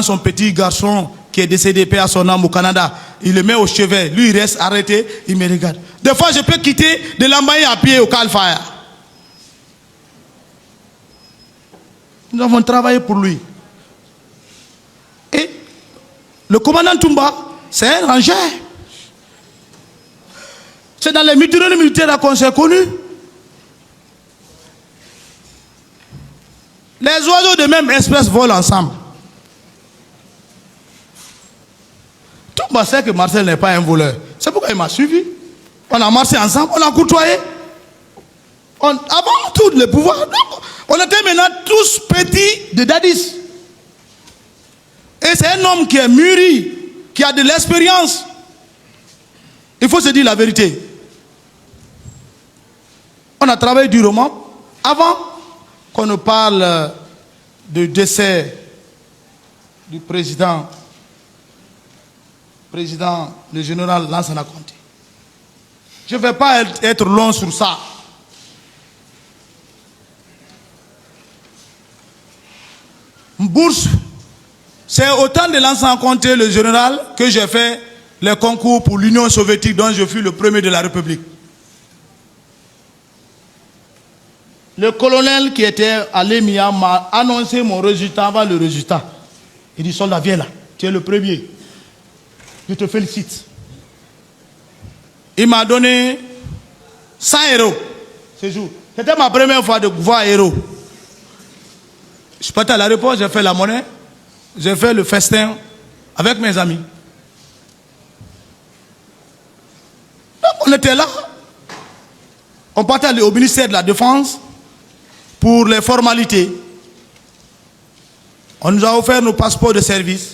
son petit garçon qui est décédé, paix à son âme au Canada, il le met au chevet, lui il reste arrêté, il me regarde. Des fois je peux quitter de l'Ambaye à pied au Calfire. Nous avons travaillé pour lui. Et le commandant Toumba, c'est un rangeur. C'est dans les mutineries militaires qu'on s'est connus. Les oiseaux de même espèce volent ensemble. Toumba sait que Marcel n'est pas un voleur. C'est pourquoi il m'a suivi. On a marché ensemble, on a côtoyé. Avant tout le pouvoir, on était maintenant tous petits de Dadis. Et c'est un homme qui est mûri, qui a de l'expérience. Il faut se dire la vérité. On a travaillé durement. Avant qu'on ne parle du décès du président, le général Lansana Conté. Je ne vais pas être long sur ça. Bourse, c'est autant de Lansana Conté, le général, que j'ai fait les concours pour l'Union soviétique dont je fus le premier de la République. Le colonel qui était à l'EMIA m'a annoncé mon résultat avant le résultat. Il dit, soldat, viens là, tu es le premier. Je te félicite. Il m'a donné 100 euros ce jour. C'était ma première fois de voir euros. Je suis parti à l'aéroport, j'ai fait la monnaie, j'ai fait le festin avec mes amis. Donc on était là. On partait au ministère de la Défense pour les formalités. On nous a offert nos passeports de service.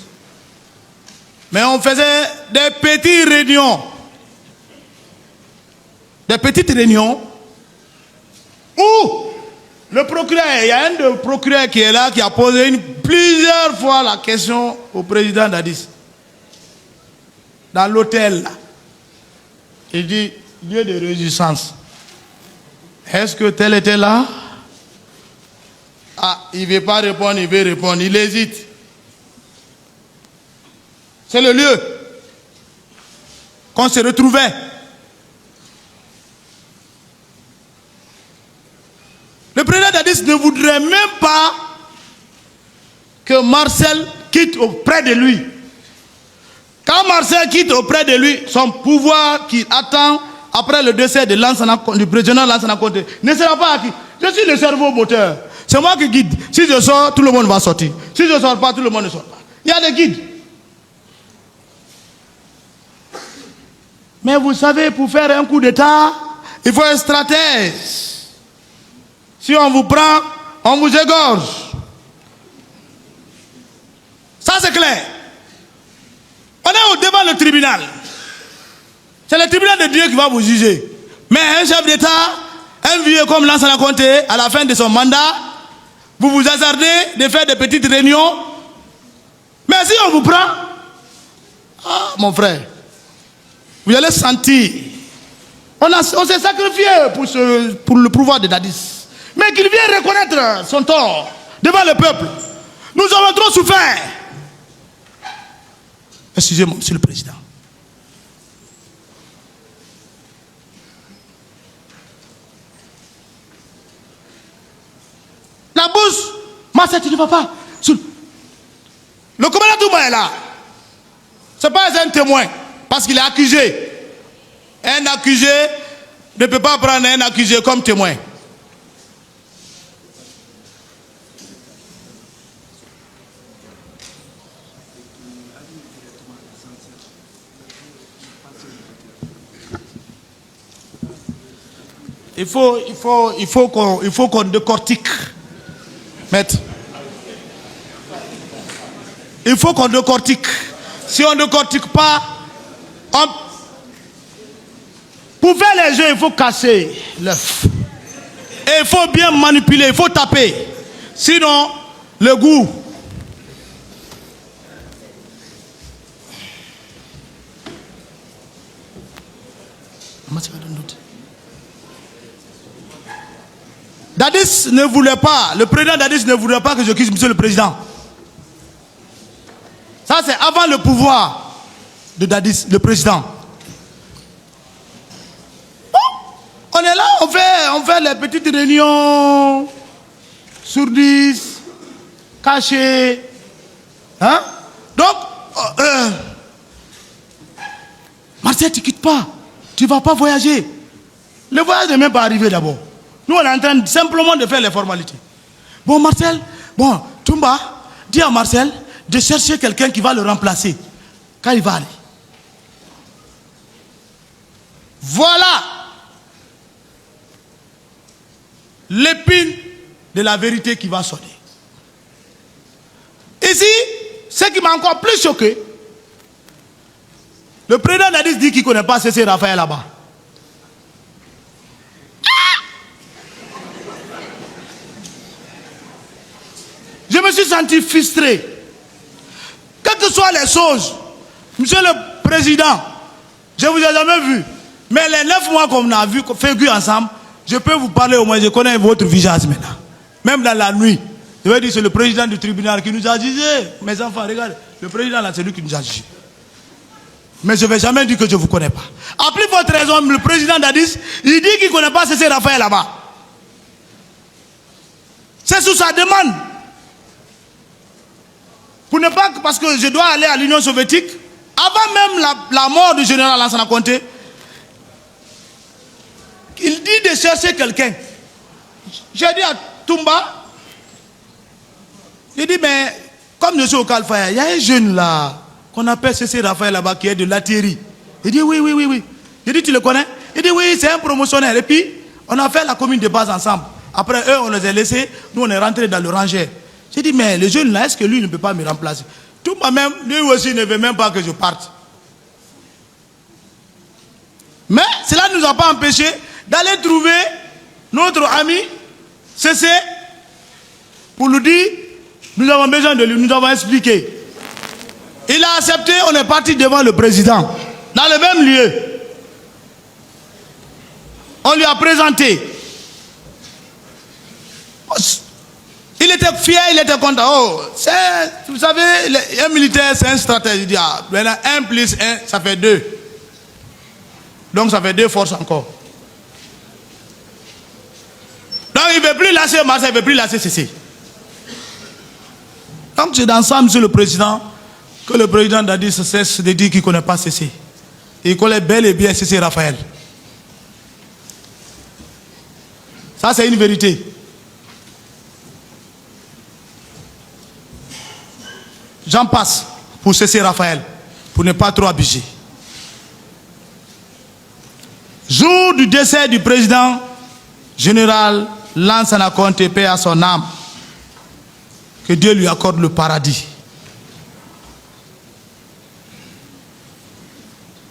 Mais on faisait des petites réunions. Des petites réunions où le procureur, il y a un des procureurs qui est là, qui a posé plusieurs fois la question au président Dadis. Dans l'hôtel, là. Il dit, lieu de résistance. Est-ce que tel était là? Ah, il ne veut pas répondre, il veut répondre, il hésite. C'est le lieu qu'on se retrouvait. Le président Dadis ne voudrait même pas que Marcel quitte auprès de lui. Quand Marcel quitte auprès de lui, son pouvoir qui attend après le décès de du président Lansana Conté ne sera pas acquis. Je suis le cerveau moteur. C'est moi qui guide. Si je sors, tout le monde va sortir. Si je ne sors pas, tout le monde ne sort pas. Il y a des guides. Mais vous savez, pour faire un coup d'État, il faut un stratège. Si on vous prend, on vous égorge. Ça c'est clair. On est devant le tribunal. C'est le tribunal de Dieu qui va vous juger. Mais un chef d'État, un vieux comme Lansana Conté, à la fin de son mandat, vous vous hasardez de faire des petites réunions. Mais si on vous prend, ah, mon frère, vous allez sentir. On s'est sacrifié pour le pouvoir de Dadis. Mais qu'il vienne reconnaître son tort devant le peuple. Nous avons trop souffert. Excusez-moi, monsieur le président. La bourse, Marcel, tu ne vas pas. Le commandant Toumba est là. Ce n'est pas un témoin, parce qu'il est accusé. Un accusé ne peut pas prendre un accusé comme témoin. Il faut qu'on décortique. Maître. Il faut qu'on décortique. Si on ne décortique pas, pour faire les jeux, il faut casser l'œuf. Et il faut bien manipuler, il faut taper. Sinon, le goût. Dadis ne voulait pas, le président Dadis ne voulait pas que je quitte monsieur le président. Ça, c'est avant le pouvoir de Dadis, le président. On est là, on fait les petites réunions sourdes, cachées. Hein? Donc, Marcel, tu ne quittes pas. Tu ne vas pas voyager. Le voyage n'est même pas arrivé d'abord. Nous, on est en train simplement de faire les formalités. Bon, Marcel, bon, Toumba, dis à Marcel de chercher quelqu'un qui va le remplacer quand il va aller. Voilà l'épine de la vérité qui va sonner. Ici, ce qui m'a encore plus choqué, le président Dadis dit qu'il ne connaît pas C.C. Raphaël là-bas. Je me suis senti frustré. Quelles que soient les choses, monsieur le président, je ne vous ai jamais vu. Mais les 9 mois qu'on a vu, qu'on fait ensemble, je peux vous parler au moins, je connais votre visage maintenant. Même dans la nuit. Je veux dire, c'est le président du tribunal qui nous a jugé. Mes enfants, regardez, le président là, c'est lui qui nous a jugé. Mais je ne vais jamais dire que je ne vous connais pas. À plus forte raison, le président Dadis, il dit qu'il ne connaît pas C.C. Raphaël là-bas. C'est sous sa demande. Pour ne pas, parce que je dois aller à l'Union soviétique, avant même la mort du général Lansana Conté, il dit de chercher quelqu'un. J'ai dit à Toumba, j'ai dit, mais comme je suis au Calfaya, il y a un jeune là, qu'on appelle C.C. Raphaël là-bas, qui est de Lathéry. Il dit, oui. J'ai dit, tu le connais? Il dit, oui, c'est un promotionnaire. Et puis, on a fait la commune de base ensemble. Après, eux, on les a laissés, nous, on est rentrés dans le rangé. J'ai dit, mais le jeune là, est-ce que lui ne peut pas me remplacer? Tout même, lui aussi ne veut même pas que je parte. Mais cela ne nous a pas empêché d'aller trouver notre ami C.C. pour nous dire, nous avons besoin de lui, nous avons expliqué. Il a accepté, on est parti devant le président, dans le même lieu. On lui a présenté. Il était fier, il était content. Oh, vous savez, un militaire, c'est un stratège. Il dit, ah, 1 plus 1, ça fait 2. Donc ça fait 2 forces encore. Donc il ne veut plus lâcher Marseille, il ne veut plus lâcher C.C. Donc c'est dans ça, monsieur le président, que le président Dadis cesse de dire qu'il ne connaît pas C.C. Il connaît bel et bien C.C. Raphaël. Ça, c'est une vérité. J'en passe pour C.C. Raphaël, pour ne pas trop abuser. Jour du décès du président général Lansana Conté, paix à son âme, que Dieu lui accorde le paradis.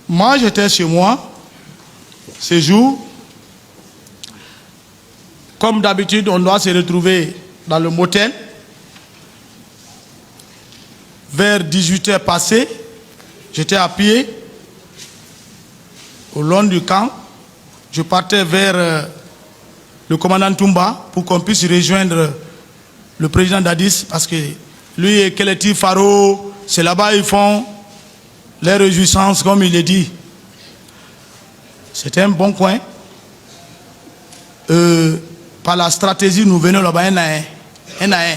Moi, j'étais chez moi, ce jour. Comme d'habitude, on doit se retrouver dans le motel. Vers 18h passées, j'étais à pied, au long du camp. Je partais vers le commandant Toumba pour qu'on puisse rejoindre le président Dadis, parce que lui et Keleti Faro, c'est là-bas ils font les réjouissances, comme il est dit. C'était un bon coin. Par la stratégie, nous venons là-bas un à un.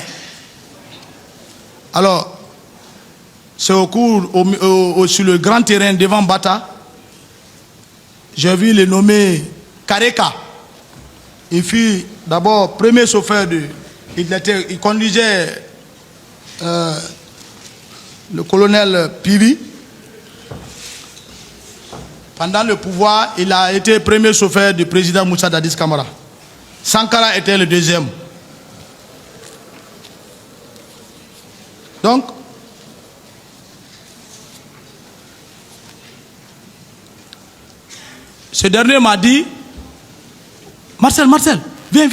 Alors, c'est au cours, sur le grand terrain devant Bata, j'ai vu le nommé Kareka. Il fut d'abord premier chauffeur il conduisait le colonel Pivi. Pendant le pouvoir, il a été premier chauffeur du président Moussa Dadis Camara. Sankara était le deuxième. Donc, ce dernier m'a dit, Marcel, viens.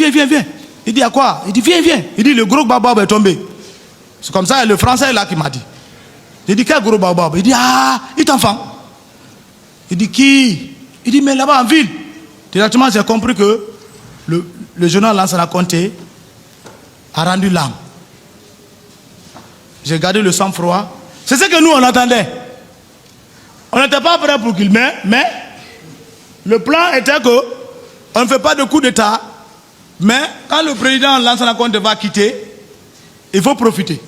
Il dit, à quoi? Il dit, viens. Il dit, le gros babab est tombé. C'est comme ça, le français là qui m'a dit. J'ai dit, quel gros babab? Il dit, ah, il t'enfant. Il dit, qui? Il dit, mais là-bas en ville. Directement, j'ai compris que le journal Lansana Conté a rendu l'âme. J'ai gardé le sang-froid. C'est ce que nous on attendait. On n'était pas prêt pour qu'il meure, mais le plan était que on ne fait pas de coup d'État, mais quand le président Lansana Conté va quitter, il faut profiter.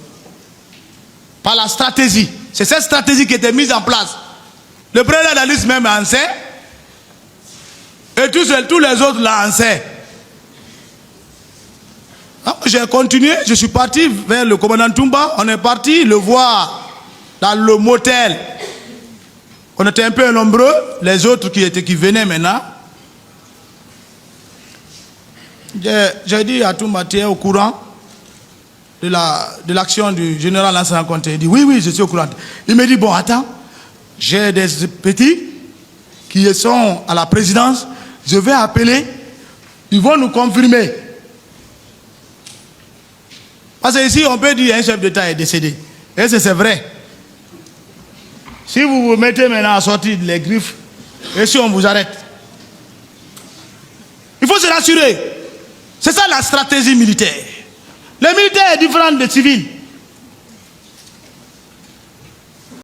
Par la stratégie. C'est cette stratégie qui était mise en place. Le président de la liste même en sait, et tous les autres là en sait. J'ai continué, je suis parti vers le commandant Toumba, on est parti le voir dans le motel. On était un peu nombreux, les autres qui venaient maintenant. J'ai dit à Toumba, tu es au courant de l'action du général Lansana Conté? Il dit oui, je suis au courant. Il me dit, bon, attends, j'ai des petits qui sont à la présidence, je vais appeler, ils vont nous confirmer. Parce que ici, on peut dire qu'un chef d'État est décédé. Et c'est vrai. Si vous vous mettez maintenant à sortir les griffes, et si on vous arrête, il faut se rassurer. C'est ça la stratégie militaire. Le militaire est différent des civils.